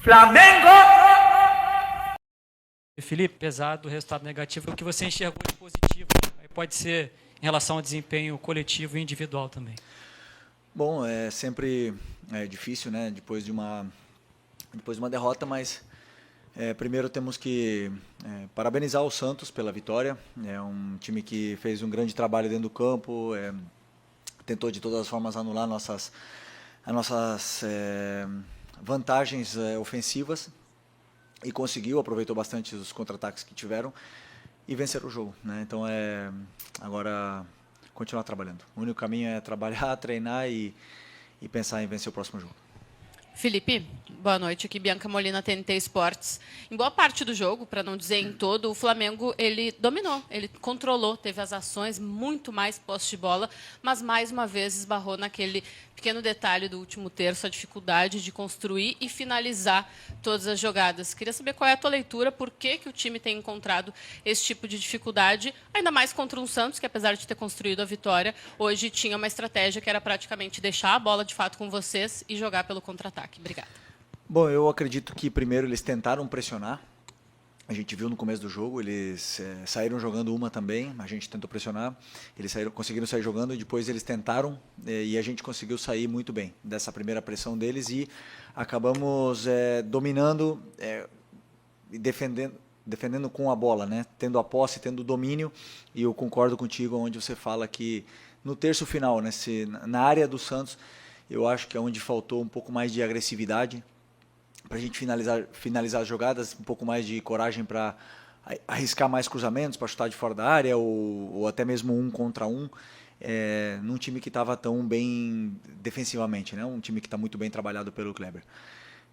Flamengo! Felipe, apesar do resultado negativo, o que você enxergou de positivo? Aí pode ser em relação ao desempenho coletivo e individual também. Bom, é sempre difícil, né? Depois de uma derrota, mas primeiro temos que parabenizar o Santos pela vitória. É um time que fez um grande trabalho dentro do campo, tentou de todas as formas anular as nossas vantagens ofensivas e conseguiu, aproveitou bastante os contra-ataques que tiveram e vencer o jogo, né? Então agora continuar trabalhando. O único caminho é trabalhar, treinar e pensar em vencer o próximo jogo. Felipe, boa noite. Aqui Bianca Molina, TNT Esportes. Em boa parte do jogo, para não dizer em todo, o Flamengo ele dominou, ele controlou, teve as ações, muito mais posse de bola, mas mais uma vez esbarrou naquele pequeno detalhe do último terço, a dificuldade de construir e finalizar todas as jogadas. Queria saber qual é a tua leitura, por que o time tem encontrado esse tipo de dificuldade, ainda mais contra um Santos, que apesar de ter construído a vitória, hoje tinha uma estratégia que era praticamente deixar a bola de fato com vocês e jogar pelo contra-ataque. Obrigada. Bom, eu acredito que primeiro eles tentaram pressionar. A gente viu no começo do jogo, eles saíram jogando uma também, a gente tentou pressionar, eles conseguiram sair jogando e depois eles tentaram e a gente conseguiu sair muito bem dessa primeira pressão deles e acabamos dominando e defendendo com a bola, né? Tendo a posse, tendo o domínio, e eu concordo contigo onde você fala que no terço final, né, na área do Santos, eu acho que é onde faltou um pouco mais de agressividade, para a gente finalizar as jogadas, um pouco mais de coragem para arriscar mais cruzamentos, para chutar de fora da área, ou até mesmo 1 contra 1, num time que estava tão bem defensivamente, né? Um time que está muito bem trabalhado pelo Kleber.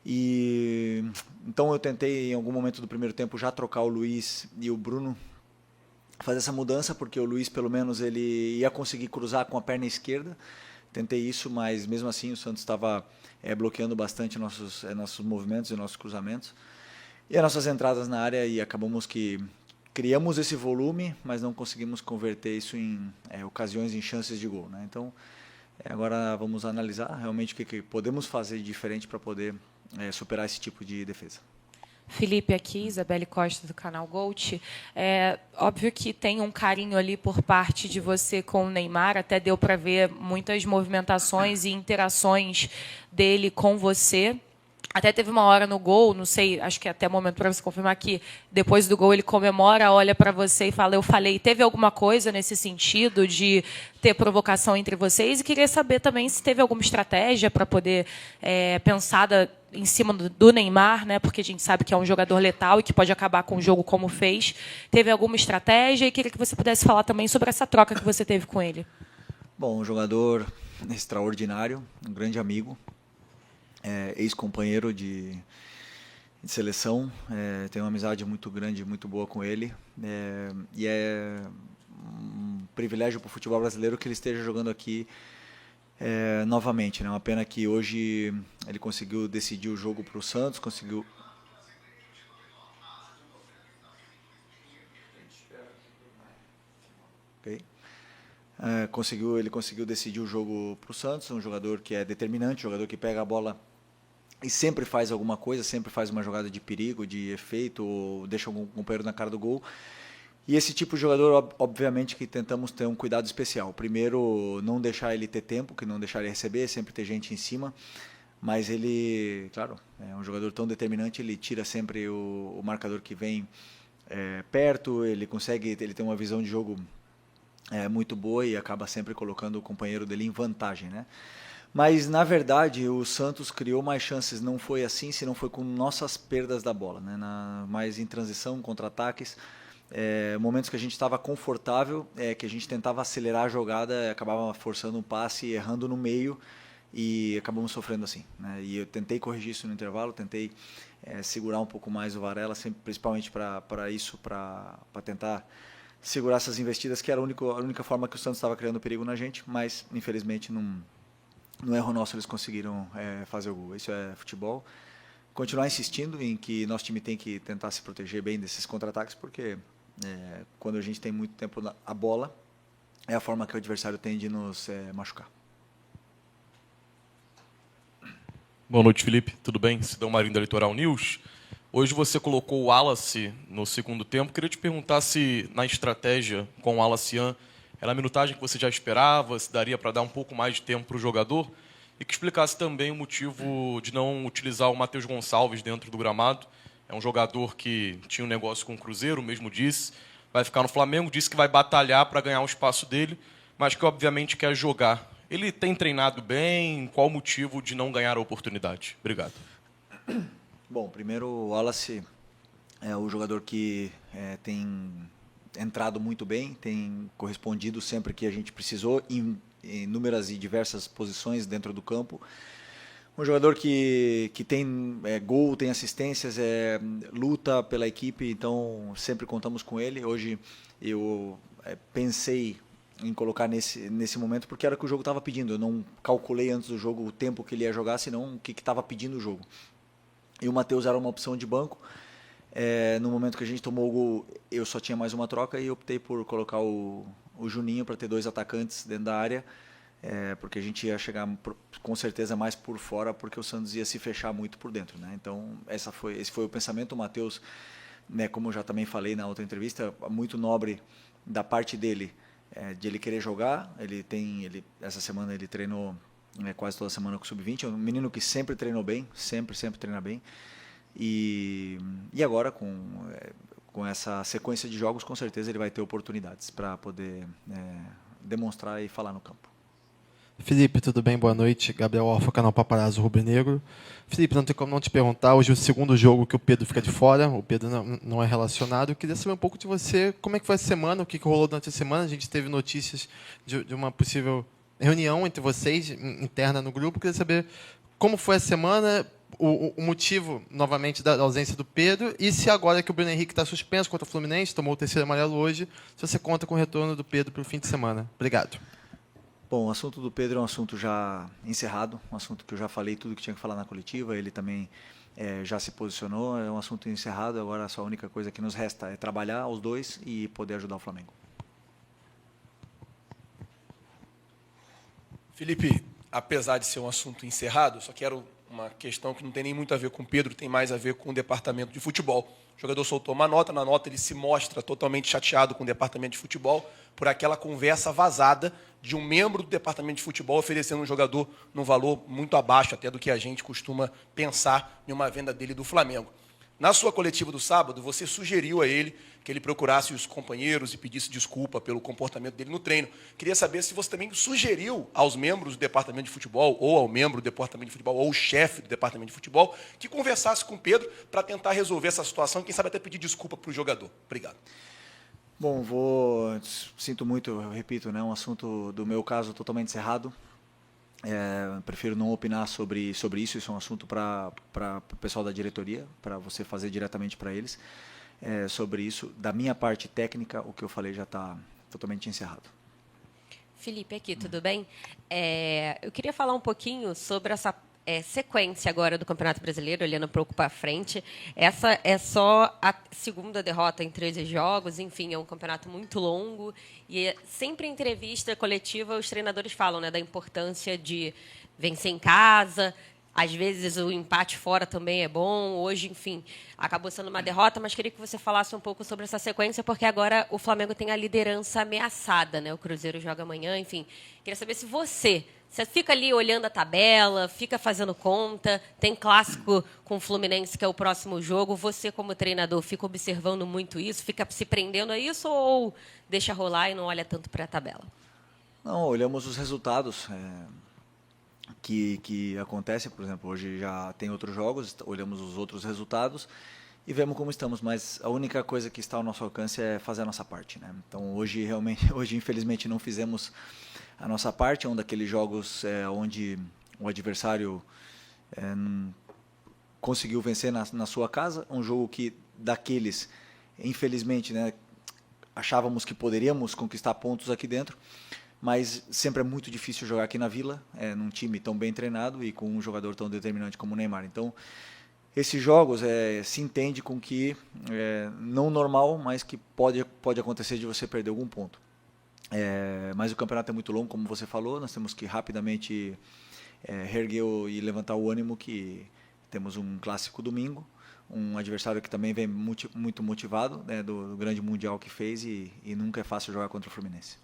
Então eu tentei, em algum momento do primeiro tempo, já trocar o Luiz e o Bruno, fazer essa mudança, porque o Luiz, pelo menos, ele ia conseguir cruzar com a perna esquerda. Tentei isso, mas mesmo assim o Santos estava bloqueando bastante nossos movimentos e nossos cruzamentos. E as nossas entradas na área, e acabamos que criamos esse volume, mas não conseguimos converter isso em ocasiões, em chances de gol, né? Então, agora vamos analisar realmente o que podemos fazer de diferente para poder superar esse tipo de defesa. Felipe aqui, Isabelle Costa, do canal Gold. É óbvio que tem um carinho ali por parte de você com o Neymar, até deu para ver muitas movimentações e interações dele com você. Até teve uma hora no gol, não sei, acho que até o momento para você confirmar que depois do gol ele comemora, olha para você e fala, eu falei. Teve alguma coisa nesse sentido de ter provocação entre vocês? E queria saber também se teve alguma estratégia para poder pensada em cima do Neymar, né? Porque a gente sabe que é um jogador letal e que pode acabar com o jogo como fez. Teve alguma estratégia? E queria que você pudesse falar também sobre essa troca que você teve com ele. Bom, um jogador extraordinário, um grande amigo. Ex-companheiro de seleção, tenho uma amizade muito grande, muito boa com ele, e é um privilégio para o futebol brasileiro que ele esteja jogando aqui novamente, né? Uma pena que hoje ele conseguiu decidir o jogo para o Santos, conseguiu... Okay. Ele conseguiu decidir o jogo para o Santos, um jogador que é determinante, um jogador que pega a bola e sempre faz alguma coisa, sempre faz uma jogada de perigo, de efeito, ou deixa algum companheiro na cara do gol. E esse tipo de jogador, obviamente, que tentamos ter um cuidado especial. Primeiro, não deixar ele ter tempo, que não deixar ele receber, sempre ter gente em cima. Mas ele, claro, é um jogador tão determinante, ele tira sempre o marcador que vem perto, ele tem uma visão de jogo muito boa e acaba sempre colocando o companheiro dele em vantagem, né? Mas, na verdade, o Santos criou mais chances, não foi assim, se não foi com nossas perdas da bola, né? Mais em transição, contra-ataques, momentos que a gente estava confortável, que a gente tentava acelerar a jogada, acabava forçando um passe, errando no meio e acabamos sofrendo assim, né? E eu tentei corrigir isso no intervalo, tentei segurar um pouco mais o Varela, sempre, principalmente para tentar segurar essas investidas, que era a única forma que o Santos estava criando perigo na gente, mas, infelizmente, no erro nosso eles conseguiram fazer o gol. Isso é futebol. Continuar insistindo em que nosso time tem que tentar se proteger bem desses contra-ataques, porque quando a gente tem muito tempo a bola, é a forma que o adversário tem de nos machucar. Boa noite, Felipe. Tudo bem? Sidão Marinho da Litoral News. Hoje você colocou o Wallace no segundo tempo. Queria te perguntar se na estratégia com o Wallace era a minutagem que você já esperava, se daria para dar um pouco mais de tempo para o jogador, e que explicasse também o motivo de não utilizar o Matheus Gonçalves dentro do gramado. É um jogador que tinha um negócio com o Cruzeiro, mesmo disse, vai ficar no Flamengo, disse que vai batalhar para ganhar o espaço dele, mas que obviamente quer jogar. Ele tem treinado bem? Qual o motivo de não ganhar a oportunidade? Obrigado. Bom, primeiro o Wallace é o jogador que tem entrado muito bem, tem correspondido sempre que a gente precisou em inúmeras e diversas posições dentro do campo. Um jogador que tem gol, tem assistências, luta pela equipe, então sempre contamos com ele. Hoje eu pensei em colocar nesse momento porque era o que o jogo estava pedindo. Eu não calculei antes do jogo o tempo que ele ia jogar, senão o que estava pedindo o jogo. E o Matheus era uma opção de banco. No momento que a gente tomou o gol, eu só tinha mais uma troca e optei por colocar o Juninho para ter 2 atacantes dentro da área, porque a gente ia chegar com certeza mais por fora, porque o Santos ia se fechar muito por dentro, né? Então esse foi o pensamento. O Matheus, né, como eu já também falei na outra entrevista, muito nobre da parte dele, de ele querer jogar. Essa semana ele treinou quase toda semana com o Sub-20, é um menino que sempre treinou bem, sempre treina bem, e agora com essa sequência de jogos, com certeza ele vai ter oportunidades para poder demonstrar e falar no campo. Felipe, tudo bem? Boa noite. Gabriel Alfa, canal Paparazzo Rubro Negro. Felipe, não tem como não te perguntar, hoje é o segundo jogo que o Pedro fica de fora, o Pedro não é relacionado. Eu queria saber um pouco de você, como é que foi a semana, o que rolou durante a semana. A gente teve notícias de uma possível reunião entre vocês, interna no grupo. Eu queria saber como foi a semana, o motivo, novamente, da ausência do Pedro, e se agora que o Bruno Henrique está suspenso contra o Fluminense, tomou o 3º amarelo hoje, se você conta com o retorno do Pedro para o fim de semana. Obrigado. Bom, o assunto do Pedro é um assunto já encerrado, um assunto que eu já falei tudo que tinha que falar na coletiva, ele também já se posicionou, é um assunto encerrado. Agora a única coisa que nos resta é trabalhar os dois e poder ajudar o Flamengo. Felipe, apesar de ser um assunto encerrado, só quero uma questão que não tem nem muito a ver com o Pedro, tem mais a ver com o departamento de futebol. O jogador soltou uma nota, na nota ele se mostra totalmente chateado com o departamento de futebol por aquela conversa vazada de um membro do departamento de futebol oferecendo um jogador num valor muito abaixo até do que a gente costuma pensar em uma venda dele do Flamengo. Na sua coletiva do sábado, você sugeriu a ele que ele procurasse os companheiros e pedisse desculpa pelo comportamento dele no treino. Queria saber se você também sugeriu aos membros do departamento de futebol, ou ao membro do departamento de futebol, ou ao chefe do departamento de futebol, que conversasse com o Pedro para tentar resolver essa situação e, quem sabe, até pedir desculpa para o jogador. Obrigado. Bom, sinto muito, eu repito, né, um assunto do meu caso totalmente encerrado. Prefiro não opinar sobre isso. Isso é um assunto para o pessoal da diretoria, para você fazer diretamente para eles. Sobre isso, da minha parte técnica, o que eu falei já está totalmente encerrado. Felipe, aqui, tudo bem? Eu queria falar um pouquinho sobre essa sequência agora do Campeonato Brasileiro, olhando um pouco para frente. Essa é só a segunda derrota em 13 jogos, enfim, é um campeonato muito longo. E sempre em entrevista coletiva, os treinadores falam, né, da importância de vencer em casa. Às vezes o empate fora também é bom. Hoje, enfim, acabou sendo uma derrota, mas queria que você falasse um pouco sobre essa sequência, porque agora o Flamengo tem a liderança ameaçada, né? O Cruzeiro joga amanhã, enfim. Queria saber se você fica ali olhando a tabela, fica fazendo conta, tem clássico com o Fluminense, que é o próximo jogo. Você, como treinador, fica observando muito isso, fica se prendendo a isso ou deixa rolar e não olha tanto para a tabela? Não, olhamos os resultados que acontecem. Por exemplo, hoje já tem outros jogos, olhamos os outros resultados e vemos como estamos, mas a única coisa que está ao nosso alcance é fazer a nossa parte, né? Então hoje infelizmente não fizemos a nossa parte. É um daqueles jogos onde o adversário conseguiu vencer na sua casa, um jogo que daqueles, infelizmente, né, achávamos que poderíamos conquistar pontos aqui dentro, mas sempre é muito difícil jogar aqui na Vila, num time tão bem treinado e com um jogador tão determinante como o Neymar. Então, esses jogos se entende com que não normal, mas que pode acontecer de você perder algum ponto. Mas o campeonato é muito longo, como você falou, nós temos que rapidamente reerguer e levantar o ânimo que temos um clássico domingo, um adversário que também vem muito motivado, né, do grande Mundial que fez e nunca é fácil jogar contra o Fluminense.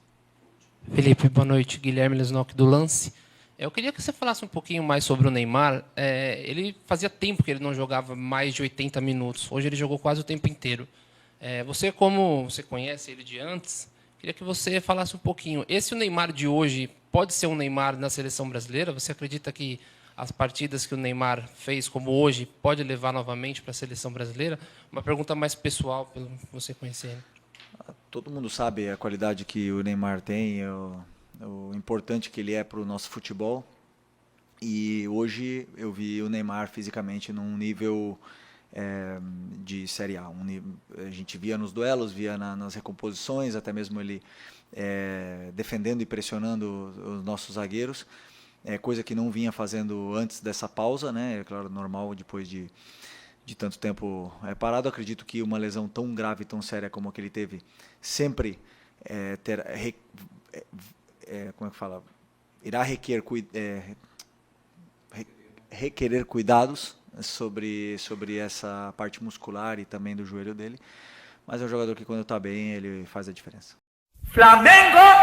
Felipe, boa noite. Guilherme Lesnock do Lance. Eu queria que você falasse um pouquinho mais sobre o Neymar. Ele fazia tempo que ele não jogava mais de 80 minutos. Hoje ele jogou quase o tempo inteiro. Você, como você conhece ele de antes, queria que você falasse um pouquinho. Esse o Neymar de hoje pode ser um Neymar na seleção brasileira? Você acredita que as partidas que o Neymar fez, como hoje, pode levar novamente para a seleção brasileira? Uma pergunta mais pessoal, pelo você conhecer ele. Todo mundo sabe a qualidade que o Neymar tem, o importante que ele é para o nosso futebol. E hoje eu vi o Neymar fisicamente num nível de Série A. A gente via nos duelos, via nas recomposições, até mesmo ele defendendo e pressionando os nossos zagueiros. Coisa que não vinha fazendo antes dessa pausa, né? É claro, normal depois de tanto tempo parado. Acredito que uma lesão tão grave, tão séria como a que ele teve, sempre como é que fala? Irá requerer cuidados sobre essa parte muscular e também do joelho dele. Mas é um jogador que, quando está bem, ele faz a diferença. Flamengo!